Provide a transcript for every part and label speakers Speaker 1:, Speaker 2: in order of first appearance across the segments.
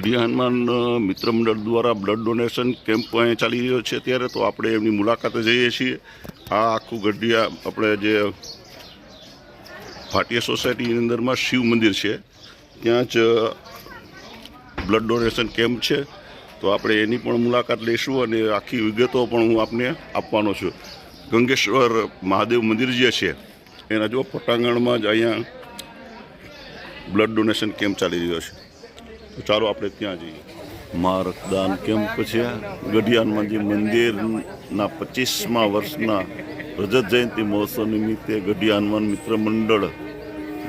Speaker 1: ગઢિયા હનુમાન મિત્ર મંડળ દ્વારા બ્લડ ડોનેશન કેમ્પ અહીં ચાલી રહ્યો છે ત્યારે તો આપણે એમની મુલાકાતે જઈએ છીએ। આ આખું ગઢિયા આપણે જે ભાટિયા સોસાયટીની અંદરમાં શિવ મંદિર છે ત્યાં જ બ્લડ ડોનેશન કેમ્પ છે। તો આપણે એની પણ મુલાકાત લઈશું અને આખી વિગતો પણ હું આપને આપવાનો છું। ગંગેશ્વર મહાદેવ મંદિર જે છે એના જો પટાંગણમાં જ અહીંયા બ્લડ ડોનેશન કેમ્પ ચાલી રહ્યો છે। તો ચાલો આપણે ત્યાં જઈએ। મા રક્તદાન કેમ્પ છે ગઢિયા હનુમાનજી મંદિરના 25મા વર્ષના રજત જયંતિ મહોત્સવ નિમિત્તે ગઢિયા હનુમાન મિત્ર મંડળ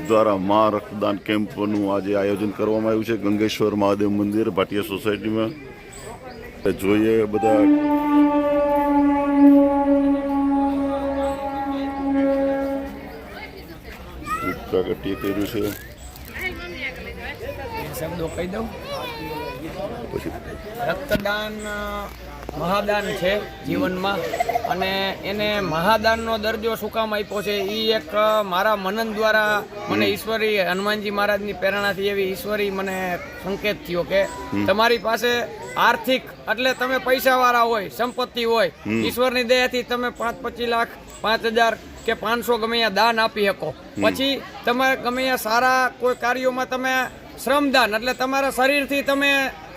Speaker 1: દ્વારા મા રક્તદાન કેમ્પનું આજે આયોજન કરવામાં આવ્યું છે ગંગેશ્વર મહાદેવ મંદિર ભાટિયા સોસાયટીમાં। જોઈએ બધા પ્રાગટ્ય કર્યું છે।
Speaker 2: શબ્દો કહી દઉં। રક્તદાન મહાદાન છે જીવનમાં અને એને મહાદાનનો દરજ્જો શું કામ આપ્યો છે એ એક મારા મનન દ્વારા મને ઈશ્વરી હનુમાનજી મહારાજની પ્રેરણાથી એવી ઈશ્વરી મને સંકેત થયો કે તમારી પાસે આર્થિક એટલે તમે પૈસાવાળા હોય સંપત્તિ હોય ઈશ્વરની દયાથી તમે 5-25 લાખ 5,000 કે 500 ગમે ત્યાં દાન આપી શકો। પછી તમે ગમે ત્યાં સારા કોઈ કાર્યોમાં તમે શ્રમદાન એટલે તમારા શરીરથી તમે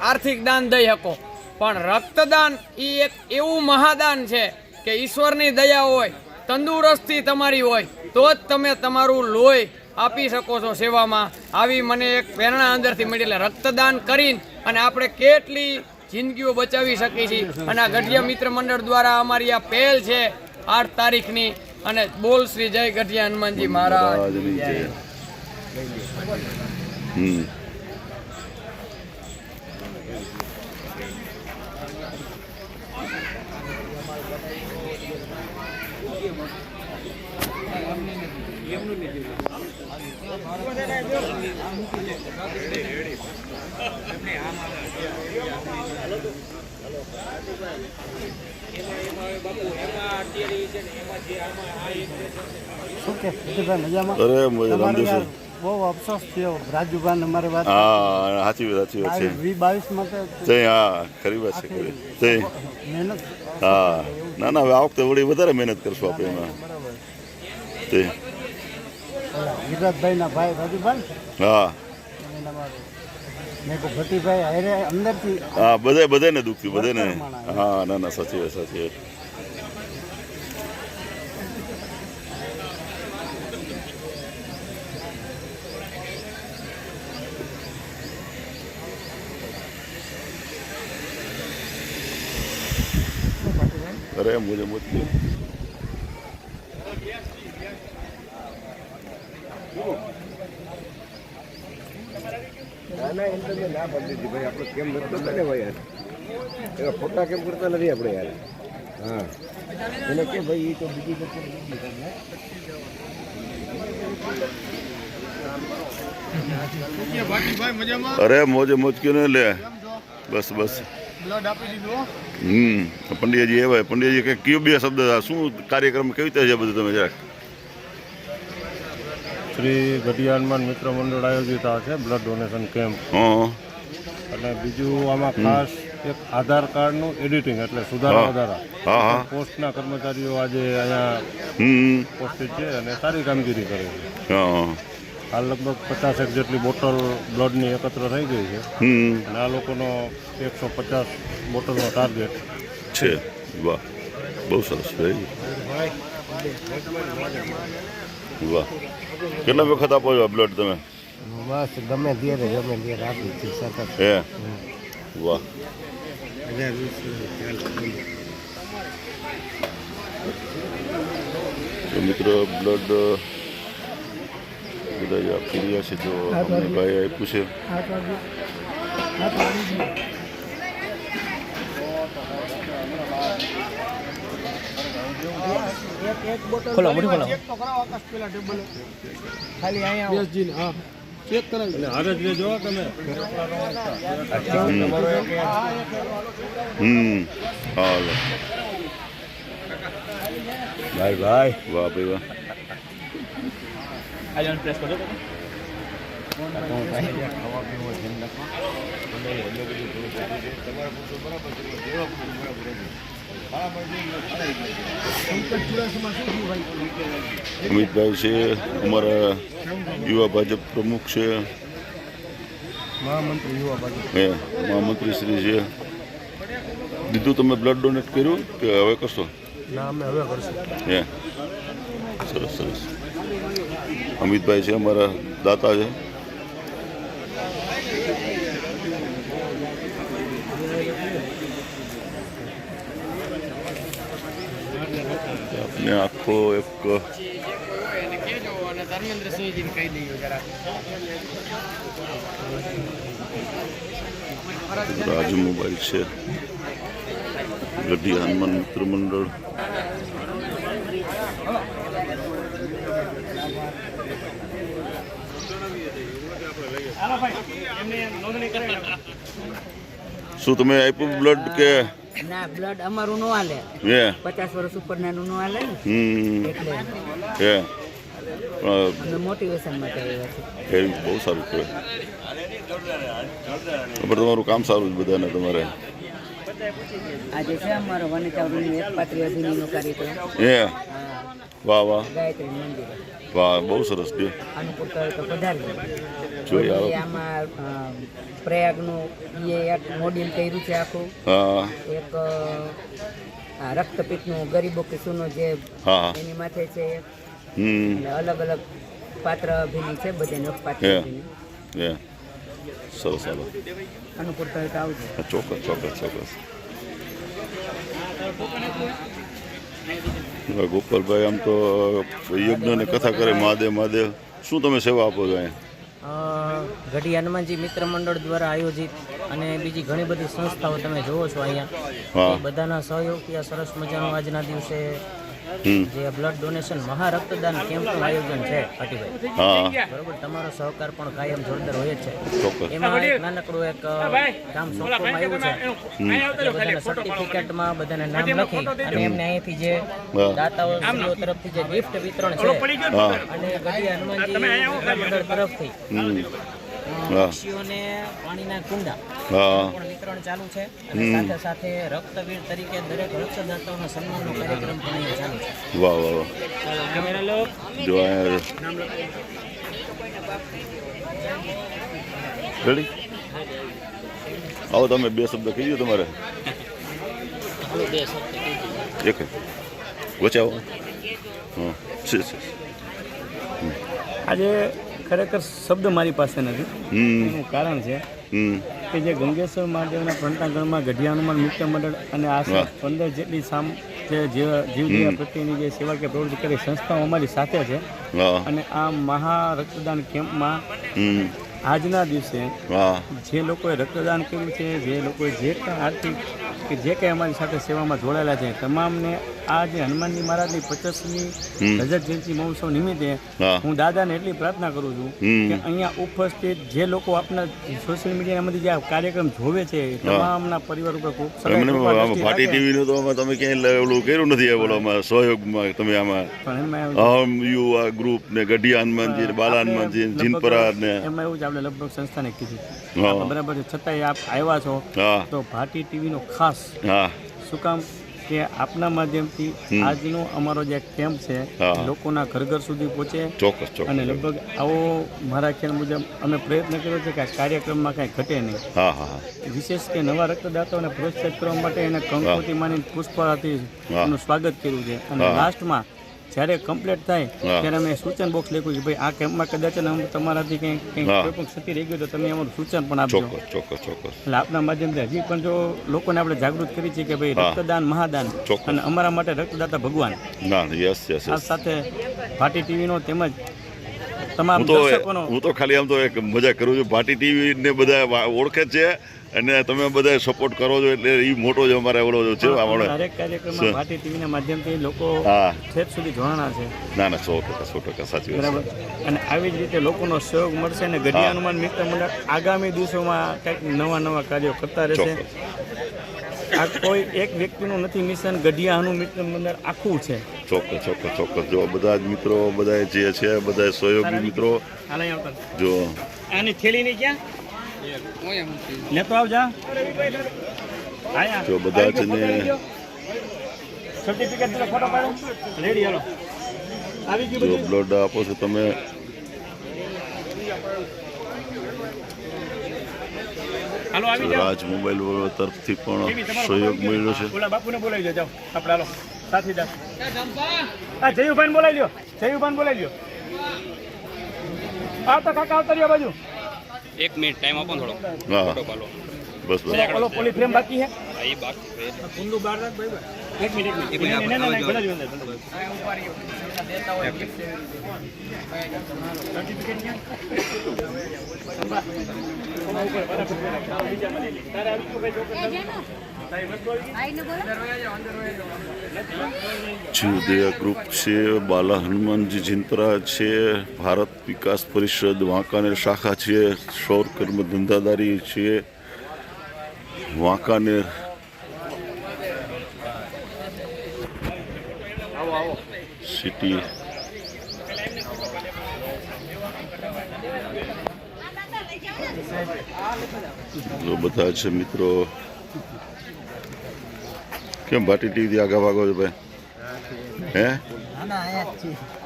Speaker 2: આર્થિક દાન દઈ શકો। પણ રક્તદાન એ એક એવું મહાદાન છે કે ઈશ્વરની દયા હોય તંદુરસ્તી તમારી હોય તો જ તમે તમારું લોહી આપી શકો છો સેવામાં। આવી મને એક પ્રેરણા અંદરથી મળી એટલે રક્તદાન કરીને અને આપણે કેટલી જિંદગીઓ બચાવી શકીએ છીએ। અને આ ગઢિયા મિત્ર મંડળ દ્વારા અમારી આ પહેલ છે 8 તારીખની અને બોલ શ્રી જય ગઢિયા હનુમાનજી મહારાજ।
Speaker 3: બહુ અફસોસ થયો રાજુભાઈ અમારી વાત
Speaker 1: સાચી વાત છે
Speaker 3: 2022 માં
Speaker 1: હા ખરી વાત છે
Speaker 3: મહેનત
Speaker 1: હા ના ના આ વખતે વળી વધારે મહેનત કરશું આપણે એમાં
Speaker 3: વિરાટભાઈ ના ભાઈ રાજુભાઈ
Speaker 1: હા
Speaker 3: મેં ભટ્ટીભાઈ હારે અંદરથી
Speaker 1: હા બધાને દુઃખ થયું બધાને હા ના ના સાચી વાત સાચી વાત। अरे मुझे मत
Speaker 4: ના પડી દીધી ભાઈ આપણે કેમ નથી ને ભાઈ યાર એવા ખોટા કેમ કરતા નથી આપણે યાર। હા એને કે ભાઈ એ તો બીજી
Speaker 1: अरे मोजे मोज क्यों नहीं ले बस बस पंडियाजी एवं पंडियाजी के क्यों बे शब्द शू कार्यक्रम केवी रीते है બધું તમે જરાક।
Speaker 5: શ્રી ગઢિયા હનુમાન મિત્ર મંડળ આયોજિત આ છે બ્લડ ડોનેશન કેમ્પ। અને બીજું આમાં ખાસ એક આધાર કાર્ડનું એડિટિંગ એટલે સુધારા વધારા પોસ્ટના કર્મચારીઓ આજે અહીંયા પોસ્ટેડ છે અને સારી કામગીરી કરે છે। હાલ લગભગ 50 જેટલી બોટલ બ્લડની એકત્ર થઈ ગઈ છે અને આ લોકોનો 150 બોટલનો ટાર્ગેટ
Speaker 1: છે। વાહ બહુ સરસ ભાઈ વાહ। કેટલા વખત આપો છો બ્લડ તમે?
Speaker 3: બસ ગમે ત્યારે આપી છે સતત
Speaker 1: હે વાહ। તો મિત્રો બ્લડ બધા જે આપી રહ્યા છે જો અમને ભાઈ આપ્યું છે
Speaker 2: ખોલો મોટી ખોલો ચેક તો કરાવો આકાશ પેલા ટેબલ ખાલી અહીંયા બેસજીને હા ચેક કરાવી
Speaker 5: એટલે હારે જ લેજો તમે
Speaker 1: હાલો
Speaker 4: ભાઈ ભાઈ
Speaker 1: વાહ ભાઈ વાહ।
Speaker 2: આઈલન પ્રેસ કરો
Speaker 4: ખાવા પીવા ધ્યાન રાખો એટલે એટલે બધું થોડું બધું છે તમારા પૂછો બરાબર છે જેવા પૂછો બરાબર છે
Speaker 1: અમિતભાઈ છે અમારા યુવા ભાજપ પ્રમુખ છે,
Speaker 3: મહામંત્રી યુવા ભાજપ.
Speaker 1: મહામંત્રી શ્રી છે. દીધું તમે બ્લડ ડોનેટ કર્યું કે હવે કરશો?
Speaker 3: ના, અમે હવે કરશું.
Speaker 1: સરસ સરસ. અમિતભાઈ છે અમારા દાતા છે. આપને આખો એક રાજુ મોબાઈલ છે, ગઢી હનુમાન મિત્ર મંડળ, શું તમે આપ્યું બ્લડ કે
Speaker 6: ના? બ્લડ અમારું નો હાલે,
Speaker 1: હે
Speaker 6: 50 વર્ષ ઉપરના નું નો હાલે ને, એટલે
Speaker 1: હે
Speaker 6: અમે મોટિવેશન માટે આવ્યા છીએ.
Speaker 1: એ બહુ સારું કહેવાય. ખબર તમારું કામ સારું છે બધાને તમારે.
Speaker 6: આજે છે અમારો વનિતાવૃંદનું એકપાત્રી અભિનયનો કાર્યક્રમ.
Speaker 1: હે વાહ વાહ
Speaker 6: ગાયત્રી મંદિર
Speaker 1: વાહ, બહુ સરસ છે.
Speaker 6: અનુકૂળ કરે તો પધારી.
Speaker 1: જોઈ આવો.
Speaker 6: આમાં પ્રયાગનું એક મોડ્યુલ કર્યું છે આખું.
Speaker 1: હા
Speaker 6: એક રક્તપિત્તનું ગરીબો કિસ્સોનો જે
Speaker 1: હા
Speaker 6: એની માથે છે એક.
Speaker 1: હમ
Speaker 6: અને અલગ અલગ પાત્ર અભિનય છે, બધાને પાત્ર
Speaker 1: હે
Speaker 6: અભિનય.
Speaker 1: હે સરસ ચાલો.
Speaker 6: અનુકૂળ કરે તો આવજો.
Speaker 1: ચોક્કસ ચોક્કસ ચોક્કસ. ગોપાલભાઈ આમ તો યજ્ઞની કથા કરે, મહાદેવ મહાદેવ. શું તમે સેવા આપો છો અહીંયા?
Speaker 7: ગઢી હનુમાનજી મિત્ર મંડળ દ્વારા આયોજિત અને બીજી ઘણી બધી સંસ્થાઓ તમે જોવો છો અહીંયા,
Speaker 1: હા
Speaker 7: એ બધાના સહયોગથી આ સરસ મજાનું આજના દિવસે જે બ્લડ ડોનેશન મહા રક્તદાન કેમ્પનું આયોજન છે પાટીભાઈ,
Speaker 1: હા
Speaker 7: બરોબર. તમારો સહકાર પણ કાયમ જોરદાર હોય જ છે.
Speaker 1: ચોક્કસ.
Speaker 7: એમાં એક નાનકડું એક કામ સોંપવામાં આવ્યું છે, એટલે બધાને સર્ટિફિકેટમાં બધાને નામ લખી અને એમને અહીંથી જે દાતાઓ તરફથી જે ગિફ્ટ વિતરણ છે
Speaker 1: હા
Speaker 7: અને ગઢી હનુમાનજી મિત્ર મંડળ તરફથી પક્ષીઓને પાણીના કુંડા
Speaker 1: હા
Speaker 7: પણ વિતરણ ચાલુ છે. અને સાથે સાથે રક્તવીર તરીકે દરેક રક્તદાતાઓના સન્માનનો કાર્યક્રમ પણ અહીંયા ચાલુ છે.
Speaker 1: વાહ વાહ વાહ. જો અહીંયા રેડી આવો તમે બે શબ્દ કહી દો તમારે. એક વચ્ચે આવો. હા છે છે.
Speaker 3: આજે ખરેખર શબ્દ મારી પાસે નથી. એનું કારણ છે કે જે ગંગેશ્વર મહાદેવના પ્રાંગણમાં ગઢી હનુમાન મિત્ર મંડળ અને આશરે 15 જેટલી જીવદયા પ્રત્યેની જે સેવાકીય પ્રવૃત્તિ કરી સંસ્થાઓ અમારી સાથે છે. અને આ મહા રક્તદાન કેમ્પમાં આજના દિવસે જે લોકોએ રક્તદાન કર્યું છે, જે લોકોએ જે કાંઈ આર્થિક કે જે કંઈ અમારી સાથે સેવામાં જોડાયેલા છે, તમામને આ જે હનુમાનજી મહારાજની 50મી રજત જયંતિ મહોત્સવ નિમિત્તે હું દાદાને એટલી પ્રાર્થના કરું છું કે અહીંયા ઉપસ્થિત જે લોકો આપણા સોશિયલ મીડિયામાંથી જે આ કાર્યક્રમ જોવે છે તમામના પરિવાર ઉપર ખૂબ
Speaker 1: ભાટી ટીવીનું તો તમે ક્યાંય ઓલું કર્યું નથી, ઓલામાં સહયોગમાં તમે આમાં યુવા ગ્રુપ ને ગઢી હનુમાનજી, બાલા હનુમાનજી, જીનપરા ને
Speaker 3: એમાં એવું જ આપણે લગભગ સંસ્થાને કીધું બરાબર છે. છતાંય આપ આવ્યા છો તો ભાટી ટીવીનો ખાસ શું કામ કે આપના માધ્યમથી આજનો અમારો જે કેમ્પ છે લોકોના ઘર ઘર સુધી પહોંચે.
Speaker 1: ચોક્કસ ચોક્કસ.
Speaker 3: અને લગભગ આવો મારા ખ્યાલ મુજબ અમે પ્રયત્ન કર્યો છે કે આ કાર્યક્રમમાં કાંઈ ઘટે નહીં.
Speaker 1: હા હા.
Speaker 3: વિશેષ કે નવા રક્તદાતાઓને પ્રોત્સાહિત કરવા માટે એને કંકોથી માની પુષ્પાથી એનું સ્વાગત કર્યું છે. અને લાસ્ટમાં જ્યારે કમ્પ્લીટ થાય ત્યારે અમે સૂચન બોક્સ લખ્યું કે ભાઈ આ કેમ્પમાં કદાચ તમારાથી કંઈ કોઈ પણ ક્ષતિ રહી ગઈ તો તમે અમારું સૂચન પણ આપજો.
Speaker 1: ચોક્કસ ચોક્કસ.
Speaker 3: એટલે આપણા માધ્યમથી હજી પણ જો લોકોને આપણે જાગૃત કરી છે કે ભાઈ રક્તદાન મહાદાન અને અમારા માટે રક્તદાતા ભગવાન.
Speaker 1: ના યસ યસ.
Speaker 3: આ સાથે ભાટી ટીવીનો તેમજ તમામ દર્શકોનો
Speaker 1: હું તો ખાલી આમ તો એક મજા કરું છું. ભાટી ટીવી ને બધા ઓળખે છે અને તમે બધા સપોર્ટ કરો છો એટલે એ મોટો જ અમારે ઓલો છે.
Speaker 3: દરેક કાર્યક્રમમાં ભાટી ટીવીના માધ્યમથી લોકો છેક સુધી જોડાણા છે.
Speaker 1: ના ના 100% સાચી વાત.
Speaker 3: બરાબર. અને આવી જ રીતે લોકોનો સહયોગ મળશે અને ગઢી હનુમાન મિત્ર મંડળ આગામી દિવસોમાં કંઈક નવા કાર્યો કરતા રહેશે. આ કોઈ એક વ્યક્તિનું નથી મિશન, ગઢિયાનું મિત્ર મંડળ આખું છે.
Speaker 1: ચોક્કસ ચોક્કસ ચોક્કસ. જો બધા જ મિત્રો, બધા જે છે, બધા સહયોગી મિત્રો, જો
Speaker 3: આની થેલી ની ક્યાં લેતો આવજા.
Speaker 1: જો બધા જ ને
Speaker 3: સર્ટિફિકેટ ફોટો પાડો રેડી. હાલો આવી ગયું
Speaker 1: જો
Speaker 3: બધું.
Speaker 1: બ્લડ આપો છો તમે.
Speaker 3: હાલો આવી જાઓ.
Speaker 1: રાજ મોબાઈલ વાળા તરફથી પણ સહયોગ મળ્યો છે.
Speaker 3: ઓલા બાપુને બોલાવી લો. જાઓ આપણે. હાલો સાથીદાર. આ જયુભાઈ બોલાવી લ્યો. જયુભાઈ બોલાવી લ્યો. આવતા કાકા આવતા રહ્યો બાજુ.
Speaker 8: 1 મિનિટ ટાઈમ આપો ને થોડો.
Speaker 1: હા બસ બસ.
Speaker 3: ઓલો પોલી ફ્રેમ બાકી છે.
Speaker 8: એ બાકી છે.
Speaker 3: કુંડુ બહાર રાખ ભાઈ. એક મિનિટ ના ભલા જ અંદર. સર્ટિફિકેટ ક્યાં?
Speaker 1: જીવદયા ગ્રુપ છે, બાલા હનુમાનજી જિંતરા છે, ભારત વિકાસ પરિષદ વાંકાનેર શાખા છે, સૌર કર્મ ધંધાદારી છે વાંકાનેર, સિટી જો બધા છે મિત્રો. કેમ ભાટી ટીવીથી આગા ભાગો છો ભાઈ? હે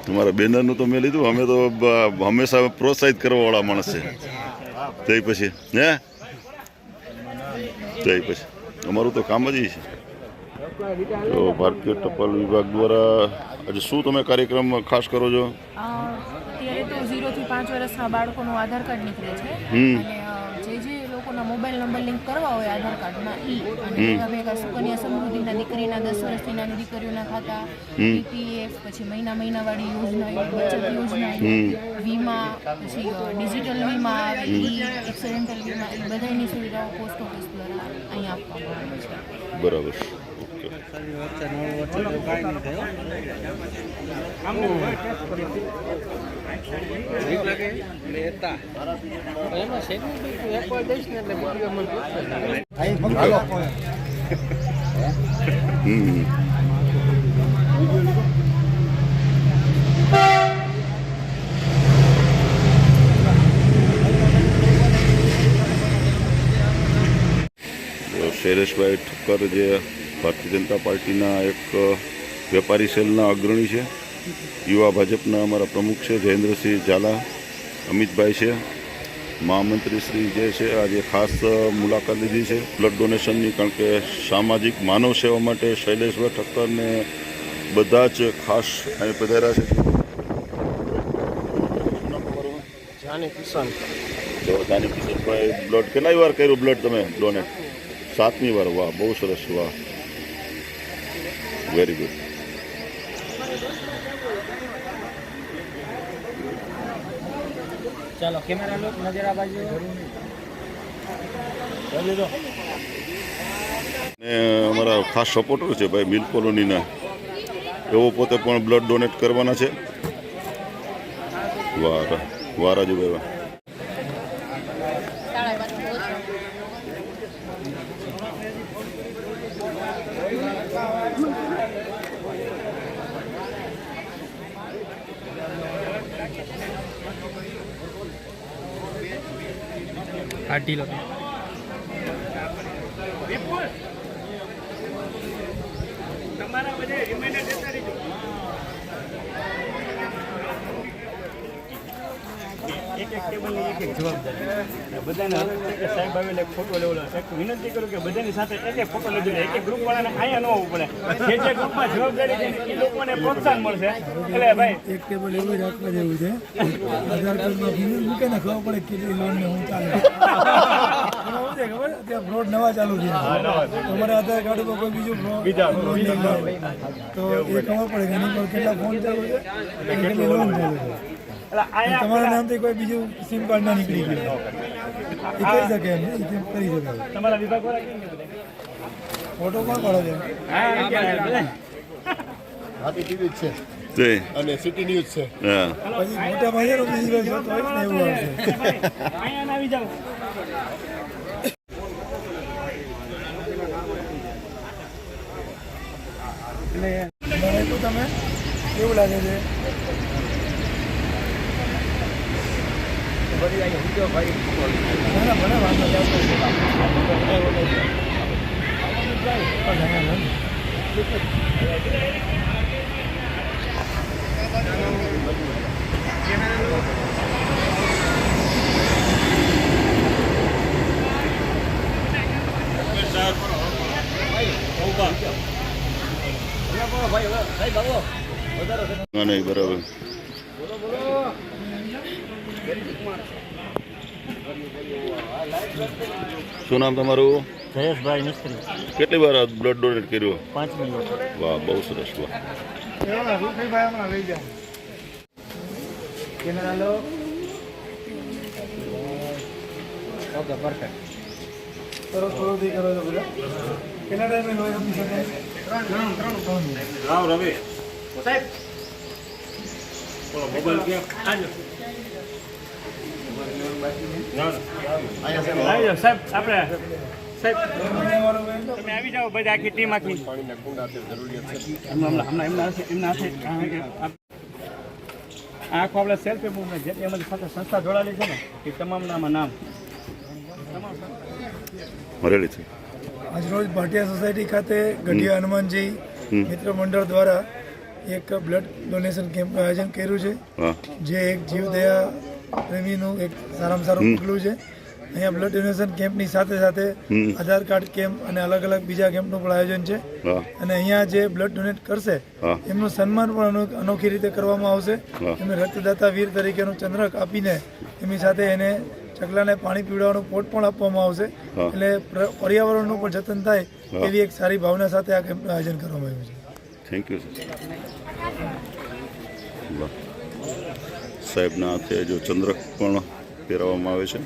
Speaker 1: તમારા બેનરનું તો મેં લીધું. અમે તો હંમેશા પ્રોત્સાહિત કરવા વાળા માણસ છે. જઈ પછી હે જઈ પછી અમારું તો કામ જ છે. તો ભારતીય ટપાલ વિભાગ દ્વારા આજે શું તમે કાર્યક્રમ ખાસ કરો છો?
Speaker 9: અત્યારે તો 0 થી 5 વર્ષના બાળકોનું આધાર કાર્ડ નીકળે છે અને જે લોકોના મોબાઈલ નંબર લિંક કરવા હોય આધાર કાર્ડમાં અને ભેગા સુકન્યા સમૃદ્ધિના દીકરીના 10 વર્ષથી નાની દીકરીઓના ખાતા, પીપીએફ, પછી મહિનાવાળી યોજના, બચત યોજના, વીમા, પછી ડિજિટલ વીમા આવે, એક્સિડેન્ટલ વીમા, એ બધાની સુવિધાઓ પોસ્ટ ઓફિસ દ્વારા અહીંયા આપવામાં આવે છે.
Speaker 1: બરાબર. શૈલેષભાઈ ઠક્કર જે ભારતીય જનતા પાર્ટીના એક વેપારી સેલના અગ્રણી છે, યુવા ભાજપના અમારા પ્રમુખ છે જયેન્દ્રસિંહ ઝાલા, અમિતભાઈ છે, મહામંત્રી શ્રી જે છે આજે ખાસ મુલાકાત લીધી છે બ્લડ ડોનેશનની. કારણ કે સામાજિક માનવ સેવા માટે શૈલેષભાઈ ઠક્કરને બધા જ ખાસ અહીં પધાર્યા છે. જાની કિશનભાઈ બ્લડ કેટલા વાર કર્યું બ્લડ તમે ડોનેટ? 7મી વાર. વાહ, બહુ સરસ. વાહ, વેરી ગુડ.
Speaker 7: ચાલો કેમેરા લો, નજર આ બાજુ.
Speaker 1: ને અમારા ખાસ સપોર્ટર છે ભાઈ મિલ કોલોનીના, એવો પોતે પણ બ્લડ ડોનેટ કરવાના છે. વાહ વાહ રાજુભાઈ વાહ.
Speaker 7: કાઢી લો.
Speaker 3: તમારા બધે રિમાઇન્ડર દેતા રહેજો. એક ટેબલની એક જવાબદારી બધાને હવે છે કે સાહેબ આવેલે એક ફોટો લેવો. એક વિનંતી કરું કે બધાની સાથે એક ફોટો લેજો. એક ગ્રુપ વાળાને અહીંયા ન આવવું પડે. જે ગ્રુપમાં જવાબદારી છે એ લોકોને પ્રોત્સાહન મળશે. એટલે ભાઈ
Speaker 10: એક ટેબલ એવું રાખવા જેવું છે. આધાર કાર્ડમાં ફિંગર મૂકે ને ખબર પડે કેટલી લોન ને હું ચાલે. ખબર અત્યારે ફ્રોડ નવા ચાલુ છે. તમારે આધાર કાર્ડ ઉપર કોઈ બીજું ફ્રોડ નહીં આવે તો એ ખબર પડે કે એની પર કેટલા ફોન ચાલુ છે, કેટલી લોન ચાલુ છે. તમારા નામથી કોઈ બીજું સિમ કાર્ડ ના નીકળી ગયું એ કરી શકે એમ કરી શકાય.
Speaker 3: તમારા વિભાગ વાળા કેમ
Speaker 10: ફોટો કોણ પાડો છે?
Speaker 4: હાથી ટીવી જ છે
Speaker 1: તે
Speaker 4: અને સિટી ન્યૂઝ છે.
Speaker 1: હા
Speaker 10: પછી મોટા ભાઈઓનો બિઝનેસ હોય ને એવું આવશે.
Speaker 3: અહીંયા આવી જાવ.
Speaker 10: એટલે મને તો તમે કેવું લાગે છે? ના ના ભલે વાંધો
Speaker 1: નહીં બરાબર. શું નામ તમારું?
Speaker 3: જયેશભાઈ મિસ્ત્રી.
Speaker 1: કેટલી વાર બ્લડ ડોનેટ કર્યું?
Speaker 3: 5 મિનિટ.
Speaker 1: વાહ, બહુ સરસ. વાહ.
Speaker 10: લઈ જાય કેમેરા લો. Okay perfect. થોડું કરો છો બધા. કેટલા ટાઈમે લોહી આપી શકાય? 3 મિનિટ.
Speaker 5: રાવ રવિ સાહેબ બોલો મોબાઈલ ક્યાં આજો
Speaker 3: સાહેબ આપણે સાહેબ તમે આવી જાઓ બધા આખી ટીમ આખી આખો આપણે સેલ્ફી મૂવમેન્ટ જે અમારી સાથે સંસ્થા જોડાયેલી છે ને એ તમામનામાં નામ
Speaker 1: મરેલી છે.
Speaker 10: આજરોજ ભાટિયા સોસાયટી ખાતે ગઢિયા હનુમાનજી મિત્ર મંડળ દ્વારા એક બ્લડ ડોનેશન કેમ્પનું આયોજન કર્યું છે, જે એક જીવદયા પ્રેમીનું એક સારામાં સારું પગલું છે. અહીંયા બ્લડ ડોનેશન કેમ્પની સાથે સાથે આધાર કાર્ડ કેમ્પ અને અલગ અલગ બીજા કેમ્પનું પણ આયોજન છે. અને અહીંયા જે બ્લડ ડોનેટ કરશે એમનું સન્માન પણ અનોખી રીતે કરવામાં આવશે. એમને રક્તદાતા વીર તરીકેનું ચંદ્રક આપીને એમની સાથે એને ચકલાને પાણી પીવડાવવાનું પોટ પણ આપવામાં આવશે. એટલે પર્યાવરણનું પણ જતન થાય એવી એક સારી ભાવના સાથે આ કેમ્પનું આયોજન કરવામાં આવ્યું છે.
Speaker 1: થેન્ક યુ સાહેબના હાથે જો ચંદ્રક પણ પહેરાવવામાં આવે છે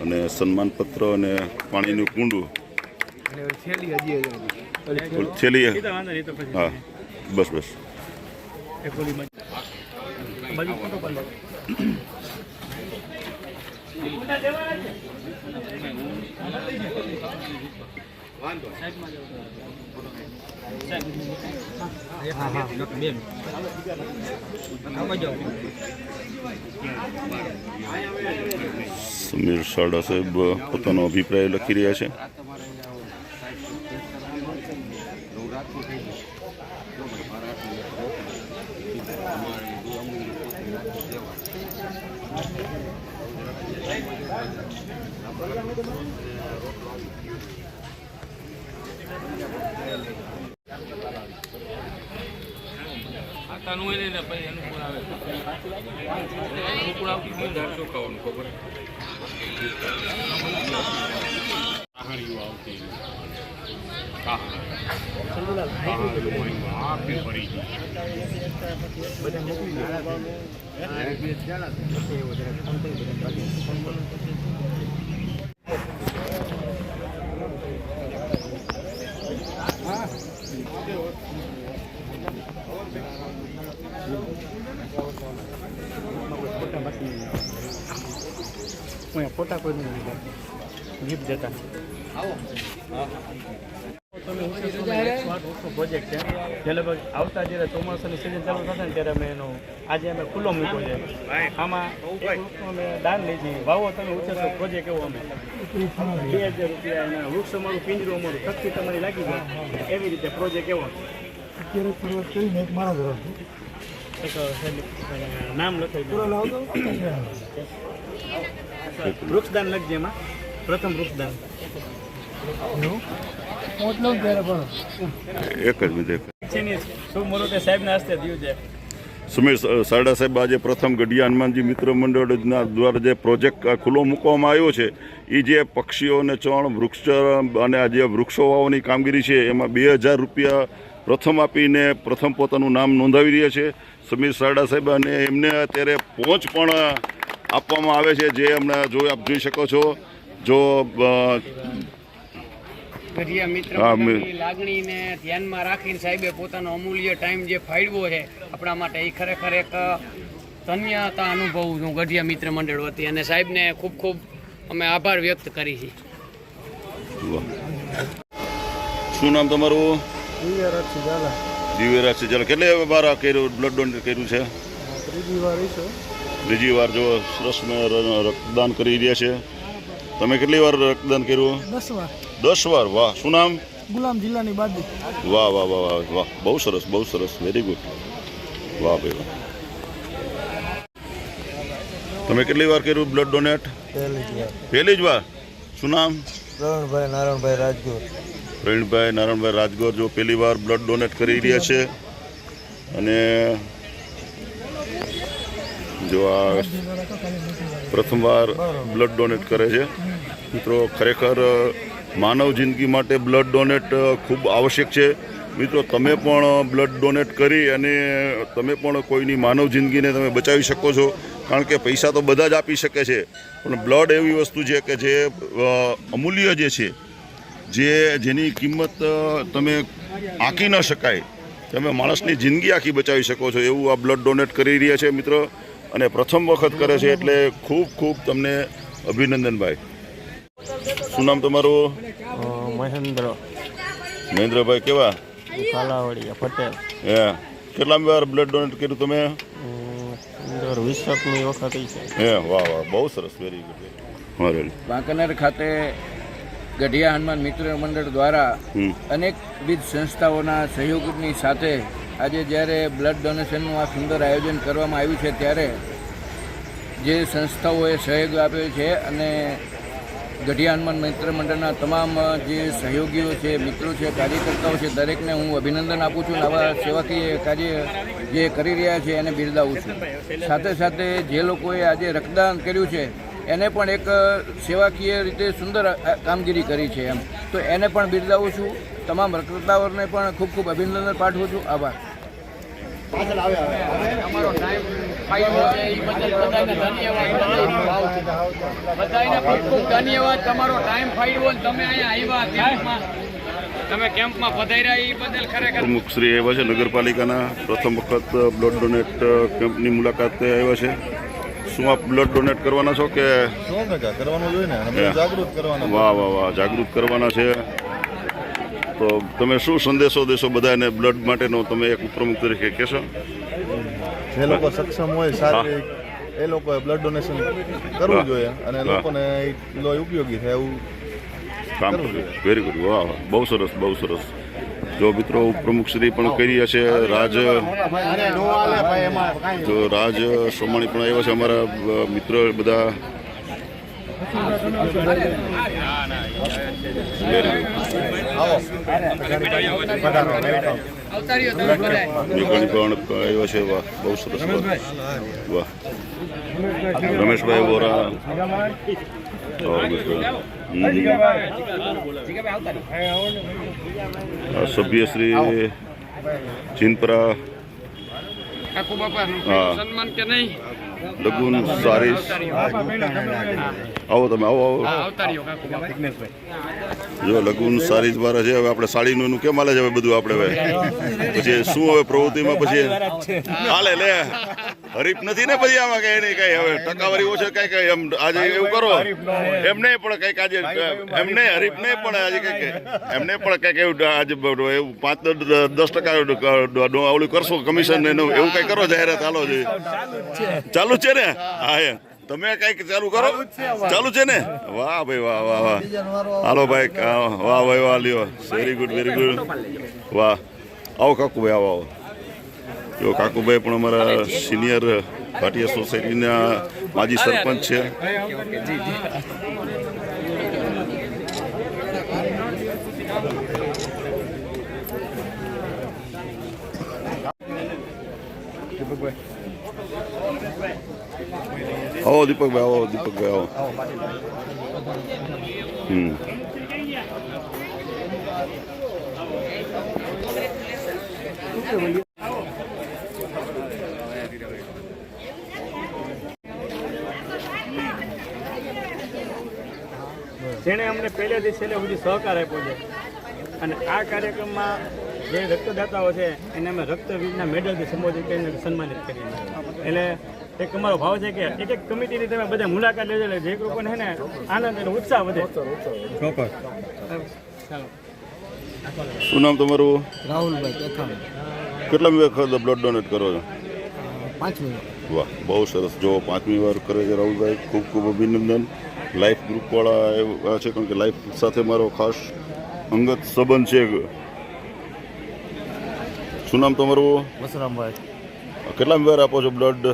Speaker 1: અને સન્માનપત્ર અને પાણીનું કુંડું થેલી. હા બસ બસ. સમીર સાડા સાહેબ પોતાનો અભિપ્રાય લખી રહ્યા છે.
Speaker 3: ફોટા કોઈ નહીં ગિફ્ટ દેતા પ્રોજેક્ટ છે જે લગભગ આવતા જ્યારે ચોમાસાની સિઝન ચાલુ થશે ને ત્યારે અમે એનો આજે અમે ખુલ્લો મૂક્યો છે. આમાં અમે દાન લીધી વાવો તમે ઉછેરશો પ્રોજેક્ટ એવો અમે 2000 રૂપિયા એના વૃક્ષ અમારું પિંજરું અમારું શક્તિ તમારી લાગી જાય એવી રીતે પ્રોજેક્ટ એવો
Speaker 10: અત્યારે શરૂઆત કરીને એક મારા તરફથી
Speaker 3: એક નામ લખાઈ વૃક્ષદાન લખજે એમાં પ્રથમ વૃક્ષદાન
Speaker 1: એક જ મિનિટ.
Speaker 3: શુભ મુહૂર્તે સાહેબના હસ્તે થયું છે.
Speaker 1: સુમીર સારડા સાહેબ આજે પ્રથમ ગઢિયા હનુમાનજી મિત્ર મંડળના દ્વારા જે પ્રોજેક્ટ ખુલ્લો મૂકવામાં આવ્યો છે એ જે પક્ષીઓને ચણ વૃક્ષ અને આ જે વૃક્ષો વાવવાની કામગીરી છે એમાં 2000 રૂપિયા પ્રથમ આપીને પ્રથમ પોતાનું નામ નોંધાવી રહ્યા છે સમીર સારડા સાહેબ. અને એમને અત્યારે પહોંચ પણ આપવામાં આવે છે જે અમને આપ જોઈ શકો છો. જો
Speaker 2: ગઢિયા મિત્ર મંડળની લાગણીને ધ્યાનમાં રાખીને સાહેબે પોતાનો અમૂલ્ય ટાઈમ જે ફાળવ્યો છે આપણા માટે એ ખરેખર એક ધન્યતા અનુભવું છું ગઢિયા મિત્ર મંડળ વતી. અને સાહેબને ખૂબ ખૂબ અમે આભાર વ્યક્ત કરી છે.
Speaker 1: શું નામ તમારું? દિવ્યરાજ છે. ચાલો કેટલી વાર આ કર્યું બ્લડ ડોનેટ કર્યું છે? ત્રીજી વાર. જો સરસ રક્તદાન કરી રહ્યા છે. તમે કેટલી વાર રક્તદાન કર્યું?
Speaker 10: 10 વાર.
Speaker 1: 10 વાર. વાહ, શું નામ?
Speaker 10: ગુલામ જિલ્લાની બાદી.
Speaker 1: વાહ વાહ વાહ વાહ વાહ, બહુ સરસ, બહુ સરસ, વેરી ગુડ. વાહ ભાઈ વાહ. તમે કેટલી વાર કર્યું બ્લડ ડોનેટ? પહેલી જ વાર. શું નામ?
Speaker 10: પ્રવીણભાઈ નારાયણભાઈ રાજગોર.
Speaker 1: પ્રવીણભાઈ નારાયણભાઈ રાજગોર જો પહેલી વાર બ્લડ ડોનેટ કરી રહ્યા છે. અને જો આ પ્રથમવાર બ્લડ ડોનેટ કરે છે. મિત્રો ખરેખર માનવ જિંદગી માટે બ્લડ ડોનેટ ખૂબ આવશ્યક છે. મિત્રો તમે પણ બ્લડ ડોનેટ કરી અને તમે પણ કોઈની માનવ જિંદગીને તમે બચાવી શકો છો. કારણ કે પૈસા તો બધા જ આપી શકે છે, પણ બ્લડ એવી વસ્તુ છે કે જે અમૂલ્ય જે છે, જેની કિંમત તમે આંકી ન શકાય. તમે માણસની જિંદગી આખી બચાવી શકો છો એવું આ બ્લડ ડોનેટ કરી રહ્યા છે મિત્રો. અને પ્રથમ વખત કરે છે એટલે ખૂબ ખૂબ તમને અભિનંદન ભાઈ. શું નામ તમારું? મહેન્દ્રભાઈ. કેવા?
Speaker 3: કાલાવડિયા પટેલ.
Speaker 1: હે, કેટલા વાર બ્લડ ડોનેટ કર્યું તમે?
Speaker 3: 20મી વખત છે.
Speaker 1: હે, વાહ વાહ, બહુ સરસ, વેરી ગુડ.
Speaker 2: વાંકાનેર ખાતે ગઢિયા હનુમાન મિત્ર મંડળ દ્વારા અનેકવિધ સંસ્થાઓના સહયોગની સાથે આજે જ્યારે બ્લડ ડોનેશનનું આ સુંદર આયોજન કરવામાં આવ્યું છે, ત્યારે જે સંસ્થાઓએ સહયોગ આપ્યો છે અને ગઢિયા હનુમાન મિત્ર મંડળના તમામ જે સહયોગીઓ છે, મિત્રો છે, કાર્યકર્તાઓ છે, દરેકને હું અભિનંદન આપું છું. આવા સેવાકીય કાર્ય જે કરી રહ્યા છે એને બિરદાવું છું. સાથે સાથે જે લોકોએ આજે રક્તદાન કર્યું છે એને પણ એક સેવાકીય રીતે સુંદર કામગીરી કરી છે એમ, તો એને પણ બિરદાવું છું. તમામ રક્તદાતાઓને પણ ખૂબ ખૂબ અભિનંદન પાઠવું છું. આભાર. અમારો ટાઈમ ફાળવ્યો છે એ બદલ બધાને ધન્યવાદ. તમારો ટાઈમ ફાળવ્યો, તમે અહીંયા આવ્યા, તમે કેમ્પમાં પધાર્યા, એ બદલ ખરેખર.
Speaker 1: પ્રમુખ શ્રી આવ્યા છે નગરપાલિકાના, પ્રથમ વખત બ્લડ ડોનેટ કેમ્પની મુલાકાતે આવ્યા છે. શું આપ બ્લડ ડોનેટ કરવાના છો કે?
Speaker 11: કરવાનું જોઈએ ને, જાગૃત કરવાના.
Speaker 1: વાહ વાહ વાહ, જાગૃત કરવાના છે. તો તમે શું સંદેશો દેશો બધાને બ્લડ માટેનો, તમે એક ઉપપ્રમુખ તરીકે કહેશો?
Speaker 11: જે લોકો સક્ષમ હોય શારીરિક, એ લોકોએ બ્લડ ડોનેશન કરવું જોઈએ અને લોકોને લોહી ઉપયોગી થાય એવું
Speaker 1: કામ કરવું. Very good. વાહ, બહુ સરસ, બહુ સરસ. જો મિત્રો ઉપપ્રમુખ શ્રી પણ કરી રહ્યા છે. રાજ સોમાણી પણ આવ્યા છે, અમારા મિત્ર બધા. આવ્યા છે. વાહ, બહુ સરસ. વાહ, રમેશભાઈ વોરા. સભ્ય શ્રી ચિનપરા.
Speaker 2: સન્માન કે નહીં?
Speaker 1: લગુન સારીસ. આવો તમે, આવો આવો. જો લગુન સારીસ વાળા છે. હવે આપણે સાડીનું એનું કેમ હાલે છે હવે બધું આપણે હવે પછી શું હવે પ્રવૃત્તિમાં પછી હાલે લે હરીફ નથી ને પછી આમાં કઈ નહીં કઈ હવે ટકાવારી ઓછે કઈ કઈ એમ આજે એવું કરો એમ નહીં પણ કઈક આજે એમ નહીં હરીફ નહીં પણ આજે કઈક એમને પણ કઈક એવું આજે એવું 5-10% ઓલું કરશો કમિશન એનું એવું કઈ કરો જાહેરાત હાલો છે ચાલુ છે ને? હા એ તમે કઈક ચાલુ કરો. ચાલુ છે ને? વાહ ભાઈ વાહ વાહ વાહ. હાલો ભાઈ, વાહ ભાઈ વાહ, લ્યો, વેરી ગુડ, વેરી ગુડ. વાહ, આવો કાકુભાઈ, આવો આવો. જો કાકુભાઈ પણ અમારા સિનિયર ભાટિયા સોસાયટીના માજી સરપંચ છે. આવો દીપકભાઈ, આવો દીપકભાઈ, આવો.
Speaker 3: જેણે અમને પહેલેથી છેલ્લે સુધી સહકાર આપ્યો છે અને આ કાર્યક્રમમાં જે રક્તદાતાઓ છે એને અમે રક્તવીરના મેડલથી સંબોધિત કરીને સન્માનિત કરીએ. એટલે એક અમારો ભાવ છે કે એક એક કમિટીની તમે બધા મુલાકાત લેજો એટલે જે લોકોને છે ને આનંદ અને ઉત્સાહ વધે. ચોક્કસ. ચાલો.
Speaker 1: શું નામ તમારું?
Speaker 2: રાહુલભાઈ પેથાણ.
Speaker 1: કેટલા વખત બ્લડ ડોનેટ કરો છો?
Speaker 2: 5મી.
Speaker 1: વાહ, બહુ સરસ. જો 5મી વાર કરે છે રાહુલભાઈ, ખૂબ ખૂબ અભિનંદન. લાઈફ ગ્રુપવાળા એવા છે, કારણ કે લાઈફ સાથે મારો ખાસ અંગત સંબંધ છે. શું નામ તમારું?
Speaker 3: વસરામભાઈ.
Speaker 1: કેટલા વાર આપો છો બ્લડ?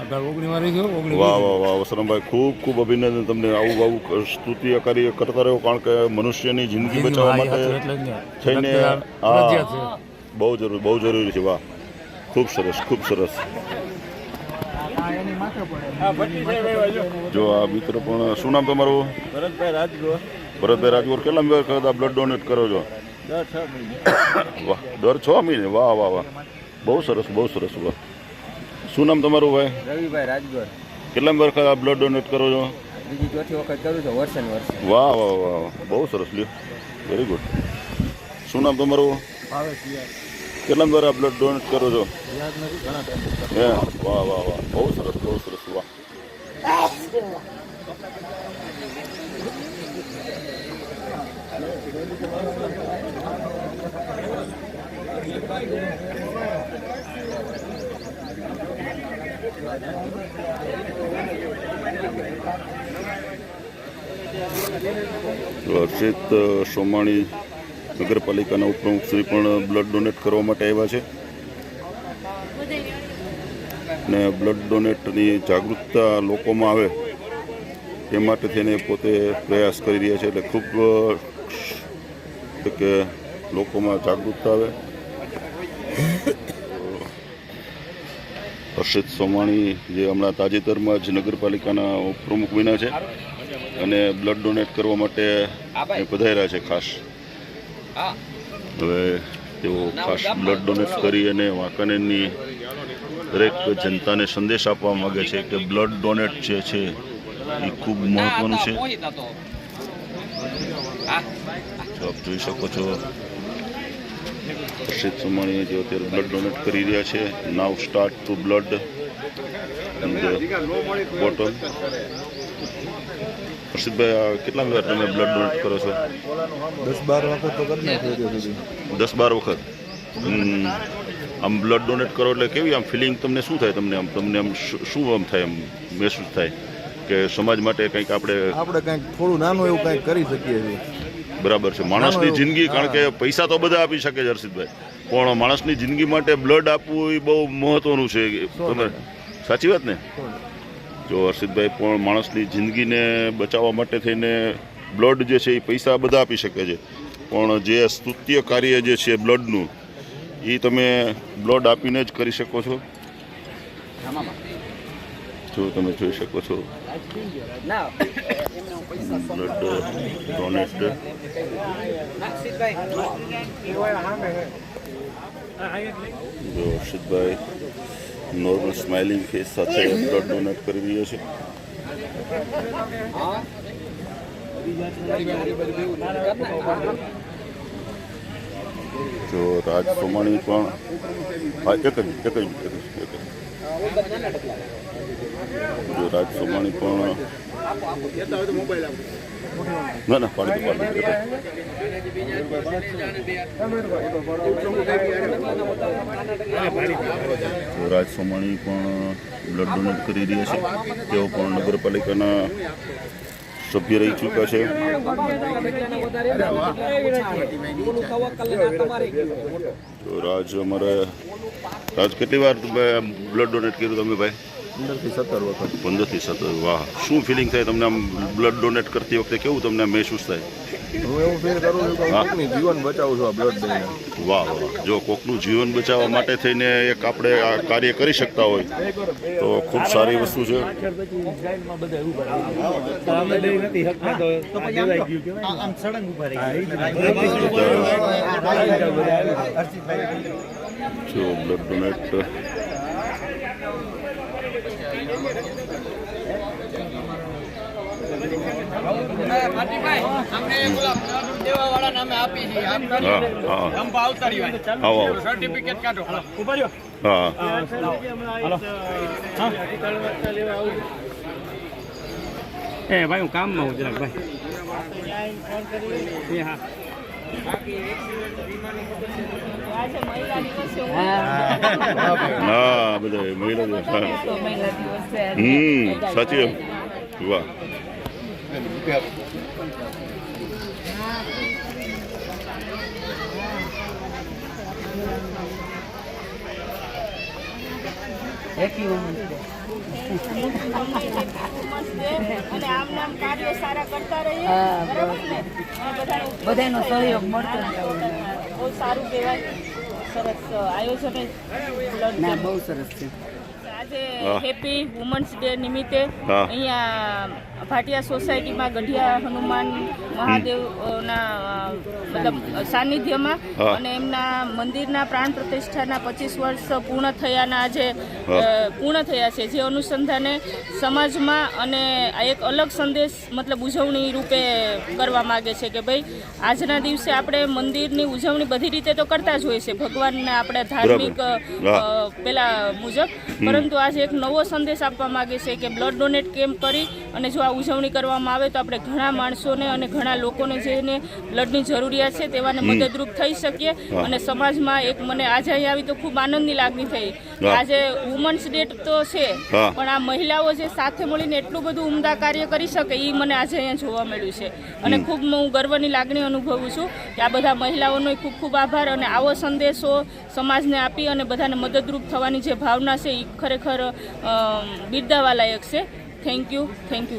Speaker 3: 18-19
Speaker 1: વાહ વાહ વાહ વસરામભાઈ, ખૂબ ખૂબ અભિનંદન તમને. આવું સ્તુતિ કાર્ય કરતા રહ્યો, કારણ કે મનુષ્યની જિંદગી બચાવવા માટે થઈને બહુ જરૂરી છે. વાહ, ખૂબ સરસ, ખૂબ સરસ. જો આ મિત્ર પણ, શું નામ તમારું?
Speaker 11: ભરતભાઈ રાજગોર.
Speaker 1: ભરતભાઈ રાજગોર, કેટલા વખત બ્લડ ડોનેટ કરો છો? વાહ, દર 6 મહિને. વાહ વાહ વાહ, બહુ સરસ, બહુ સરસ. વાહ. શું નામ તમારું ભાઈ?
Speaker 2: રવિભાઈ રાજગોર.
Speaker 1: કેટલા વખત આ બ્લડ ડોનેટ કરો છો?
Speaker 2: બીજી ચોથી વખત કરું છું, વર્ષે ને વર્ષે.
Speaker 1: વાહ વાહ વાહ, બહુ સરસ. લ્યો, વેરી ગુડ. શું નામ તમારું? કેટલા વાર આ બ્લડ ડોનેટ કરો છો? હે, વાહ વાહ વાહ, બહુ સરસ, બહુ સરસ. વાહ. હર્ષિત સોમાણી નગરપાલિકાના ઉપપ્રમુખ શ્રી પણ બ્લડ ડોનેટ કરવા માટે આવ્યા છે, ને બ્લડ ડોનેટની જાગૃતતા લોકોમાં આવે એ માટે થઈને પોતે પ્રયાસ કરી રહ્યા છે. એટલે ખૂબ કે લોકોમાં જાગૃતતા આવે. હર્ષિત સોમાણી જે હમણાં તાજેતરમાં જ નગરપાલિકાના ઉપપ્રમુખ બન્યા છે અને બ્લડ ડોનેટ કરવા માટે પધાર્યા છે ખાસ. હવે તેઓ ખાસ બ્લડ ડોનેટ કરી અને વાંકાનેરની દરેક જનતાને સંદેશ આપવા માગે છે કે બ્લડ ડોનેટ જે છે એ ખૂબ મહત્વનું છે. આપ જોઈ શકો છો હર્ષિત સોમાણી જે અત્યારે બ્લડ ડોનેટ કરી રહ્યા છે. નાવ સ્ટાર્ટ ટુ બ્લડ બોટલ. હર્ષિતભાઈ, કેટલા વાર તમે બ્લડ ડોનેટ કરો છો?
Speaker 11: 10-12 વખત તો કરી નાખ્યું સુધી.
Speaker 1: 10-12 વખત. આમ બ્લડ ડોનેટ કરો એટલે કેવી આમ ફિલિંગ તમને શું થાય? તમને આમ શું આમ થાય, આમ મહેસૂસ થાય કે સમાજ માટે કંઈક આપણે
Speaker 11: કંઈક થોડું નાનું એવું કંઈક કરી શકીએ છીએ.
Speaker 1: બરાબર છે. માણસની જિંદગી, કારણ કે પૈસા તો બધા આપી શકે છે હર્ષિતભાઈ, પણ માણસની જિંદગી માટે બ્લડ આપવું એ બહુ મહત્વનું છે. તમે સાચી વાત ને? જો હર્ષિતભાઈ પણ માણસની જિંદગીને બચાવવા માટે થઈને બ્લડ જે છે એ પૈસા બધા આપી શકે છે, પણ જે સ્તુત્ય કાર્ય જે છે બ્લડનું, એ તમે બ્લડ આપીને જ કરી શકો છો. જો તમે જોઈ શકો છો બ્લડ ડોનેટ. જો હર્ષિતભાઈ નોર્મલ સ્માઇલિંગ ફેસ સાથે બ્લડ ડોનેટ કરી રહ્યો છે. જો રાજ સોમાણી પણ જો રાજ સોમાણી પણ ના પાડી રાજ સોમાણી પણ બ્લડ ડોનેટ કરી રહ્યા છે. તેઓ પણ નગરપાલિકાના સભ્ય રહી ચૂક્યા છે. તો રાજ, અમારે રાજ, કેટલી વાર બ્લડ ડોનેટ કર્યું તમે ભાઈ?
Speaker 11: 15 થી 17 વખત.
Speaker 1: 15 થી 17. વાહ, શું ફિલિંગ થાય તમને આમ બ્લડ ડોનેટ કરતી વખતે? કેવું તમને મહેસૂસ થાય?
Speaker 11: હું એવું ફીલ કરું છું કે કોઈકનું જીવન બચાવું છું આ બ્લડ દઈને.
Speaker 1: વાહ વાહ, જો કોકનું જીવન બચાવવા માટે થઈને એક આપણે આ કાર્ય કરી શકતા હોય તો ખૂબ સારી વસ્તુ છે. જો બ્લડ ડોનેટ
Speaker 3: ભાઈ હું કામમાં હું જરાક ભાઈ.
Speaker 9: આજે મહિલા દિવસ છે
Speaker 1: હા બધા મહિલા દિવસ હા
Speaker 6: મહિલા દિવસ છે આજે.
Speaker 1: સાચી વાહ
Speaker 6: હેપી વુમન્સ ડે.
Speaker 9: અને આમ નામ કાર્ય સારા કરતા રહીએ
Speaker 6: હા,
Speaker 9: બરાબર ને
Speaker 6: બધાનો સહયોગ મળતો જ રહે.
Speaker 9: બહુ સારું કહેવાય સરસ આયોજન
Speaker 6: ના બહુ સરસ છે.
Speaker 9: આજે
Speaker 1: હા.
Speaker 9: હેપી વુમન્સ ડે નિમિત્તે
Speaker 1: હા.
Speaker 9: અહીંયા ભાટિયા સોસાયટીમાં ગઢિયા હનુમાન મહાદેવના મતલબ સાનિધ્યમાં
Speaker 1: હા.
Speaker 9: અને એમના મંદિરના પ્રાણ પ્રતિષ્ઠાના 25 વર્ષ પૂર્ણ થયાના આજે પૂર્ણ થયા છે, જે અનુસંધાને સમાજમાં અને આ એક અલગ સંદેશ મતલબ ઉજવણી રૂપે કરવા માગે છે કે ભાઈ આજના દિવસે આપણે મંદિરની ઉજવણી બધી રીતે તો કરતા જ હોય છે ભગવાનના આપણે ધાર્મિક પેલા મુજબ, પરંતુ આજે એક નવો સંદેશ આપવા માગે છે કે બ્લડ ડોનેટ કેમ્પ કરી અને જો આ ઉજવણી કરવામાં આવે તો આપણે ઘણા માણસોને અને ઘણા લોકોને જેને બ્લડની જરૂરિયાત છે તેવાને મદદરૂપ થઈ શકીએ અને સમાજમાં એક મને આજે અહીંયા આવી તો ખૂબ આનંદની લાગણી થઈ. આજે વુમન્સ ડે તો છે પણ આ મહિલાઓ જે સાથે મળીને એટલું બધું ઉમદા કાર્ય કરી શકે એ મને આજે અહીંયા જોવા મળ્યું છે અને ખૂબ હું ગર્વની લાગણી અનુભવું છું કે આ બધા મહિલાઓનો ખૂબ ખૂબ આભાર અને આવો સંદેશો સમાજને આપી અને બધાને મદદરૂપ થવાની જે ભાવના છે એ ખરેખર બિરદાવા લાયક છે. Thank you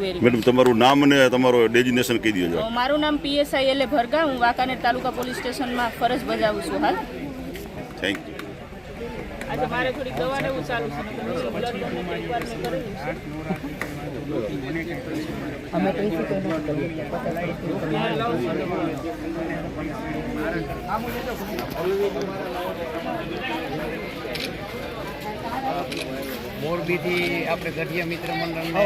Speaker 9: very much.
Speaker 1: Madam તમારું નામ અને તમારો ડેઝિગ્નેશન કહી દો.
Speaker 9: મારું નામ PSI LA ભરગા, હું વાંકાનેર તાલુકા પોલીસ સ્ટેશનમાં ફરજ બજાવું છું હાલ.
Speaker 1: Thank you.
Speaker 9: આજે મારે થોડી દવા ને એવું ચાલુ છે
Speaker 6: અમે કહીશું કે ન કરીએ.
Speaker 2: મોરબીથી આપણે ગઢિયા મિત્ર મંડળને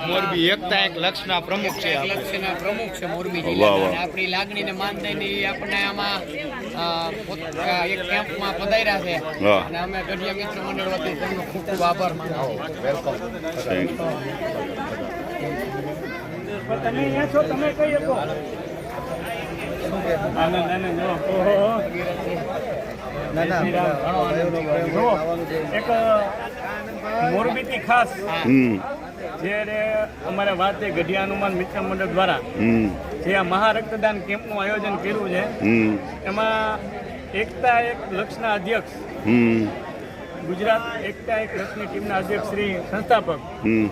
Speaker 2: મોરબી એકતા એક લક્ષના પ્રમુખ છે, મોરબી જિલ્લાના. આપણી લાગણીને માન દઈને આપણે આમાં એક કેમ્પમાં પધાર્યા છે અને અમે ગઢિયા મિત્ર મંડળ વતી તેમનો ખૂબ ખૂબ આભાર માનું.
Speaker 10: તમે અહીંયા છો, તમે કઈ શકો એક મોરબીથી ખાસ જે અમારે વાત છે ગઢિયા હનુમાન મિત્ર મંડળ દ્વારા જે આ મહારક્તદાન કેમ્પનું આયોજન કર્યું છે એમાં એકતા એક લક્ષના અધ્યક્ષ ગુજરાત એકતા એક લક્ષની ટીમના અધ્યક્ષ શ્રી સંસ્થાપક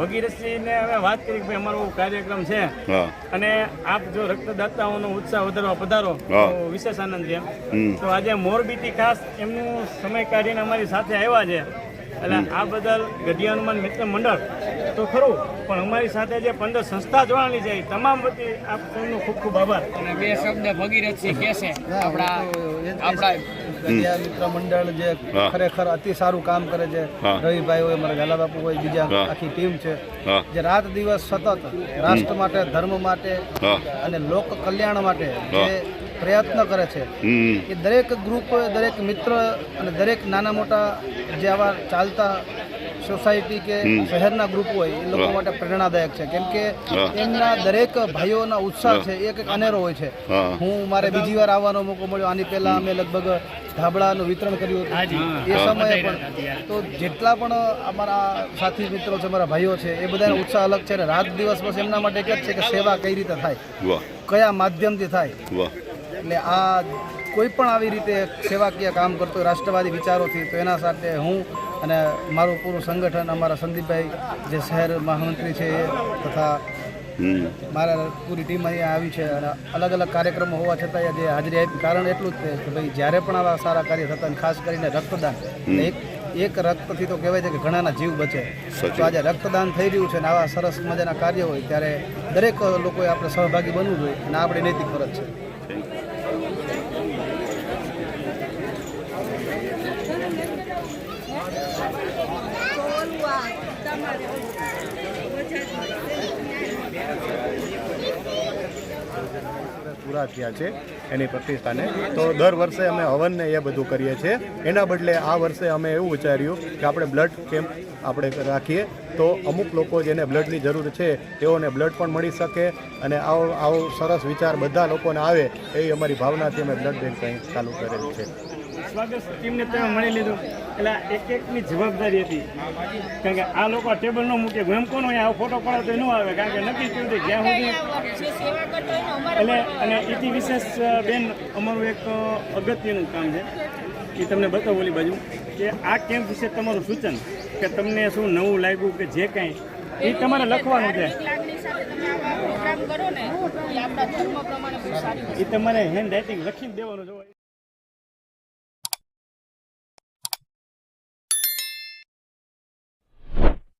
Speaker 10: ભગીરથસિંહને અમે વાત કરી કે ભાઈ અમારો કાર્યક્રમ છે અને આપ જો રક્તદાતાઓનો ઉત્સાહ વધારવા પધારો તો વિશેષ આનંદ છે. તો આજે મોરબીથી ખાસ એમનું સમય કાઢીને અમારી સાથે આવ્યા છે એટલે આ બદલ ગઢિયા હનુમાન મિત્ર મંડળ તો ખરું પણ અમારી સાથે જે 15 સંસ્થા જોડાણી છે એ તમામ વતી આપ સૌનો ખૂબ ખૂબ આભાર.
Speaker 2: અને બે શબ્દ ભગીરથસિંહ કહેશે આપણા
Speaker 12: ગઢિયા મિત્ર મંડળ જે ખરેખર અતિ સારું કામ કરે છે. રવિભાઈ હોય, અમારા ગાલા બાપુ હોય, બીજા આખી ટીમ છે જે રાત દિવસ સતત રાષ્ટ્ર માટે, ધર્મ માટે અને લોક કલ્યાણ માટે જે પ્રયત્ન કરે છે એ દરેક ગ્રુપ, દરેક મિત્ર અને દરેક નાના મોટા જે આવા ચાલતા સોસાયટી કે શહેરના ગ્રુપ હોય એ લોકો માટે પ્રેરણાદાયક છે, કેમ કે એમના દરેક ભાઈઓના ઉત્સાહ છે એ કંઈક અનેરો હોય છે. હું મારે બીજી વાર આવવાનો મોકો મળ્યો. આની પહેલા અમે લગભગ ધાબળાનું વિતરણ કર્યું હતું એ સમયે પણ. તો જેટલા પણ અમારા સાથી મિત્રો છે, અમારા ભાઈઓ છે, એ બધાનો ઉત્સાહ અલગ છે. રાત દિવસ બસ એમના માટે એક જ છે કે સેવા કઈ રીતે થાય, કયા માધ્યમથી થાય. એટલે આ કોઈ પણ આવી રીતે સેવાકીય કામ કરતો હોય રાષ્ટ્રવાદી વિચારોથી, તો એના સાથે હું અને મારું પૂરું સંગઠન, અમારા સંદીપભાઈ જે શહેર મહામંત્રી છે એ તથા મારા પૂરી ટીમ અહીંયા આવી છે અને અલગ અલગ કાર્યક્રમો હોવા છતાં જે હાજરી આપી. કારણ એટલું જ છે કે ભાઈ જ્યારે પણ આવા સારા કાર્ય થતા હોય, ખાસ કરીને રક્તદાન, એક રક્તથી તો કહેવાય છે કે ઘણાના જીવ બચે. તો આજે રક્તદાન થઈ રહ્યું છે અને આવા સરસ મજાના કાર્ય હોય ત્યારે દરેક લોકોએ આપણે સહભાગી બનવું જોઈએ અને આપણી નૈતિક ફરજ છે.
Speaker 13: પૂરા થયા છે એની પ્રતિષ્ઠાને. તો દર વર્ષે અમે હવનને એ બધું કરીએ છીએ. એના બદલે આ વર્ષે અમે એવું વિચાર્યું કે આપણે બ્લડ કેમ્પ આપણે રાખીએ તો અમુક લોકો જેને બ્લડની જરૂર છે તેઓને બ્લડ પણ મળી શકે અને આવો સરસ વિચાર બધા લોકોને આવે એવી અમારી ભાવનાથી અમે બ્લડ બેંક અહીં ચાલુ કરેલું છે.
Speaker 3: સ્વાગત ટીમને તમે મળી લીધું એટલે એકની જવાબદારી હતી, કારણ કે આ લોકો ટેબલ ન મૂકે એમ કોનો અહીંયા ફોટો પડાવ તો ન આવે, કારણ કે નક્કી કર્યું હતું જ્યાં સુધી એટલે અને એથી વિશેષ બેન અમારું એક અગત્યનું કામ છે એ તમને બતાવો ઓલી બાજુ કે આ કેમ્પ વિશે તમારું સૂચન કે તમને શું નવું લાગ્યું કે જે કાંઈ એ તમારે લખવાનું છે, એ તમારે હેન્ડ રાઇટિંગ લખીને દેવાનું છે.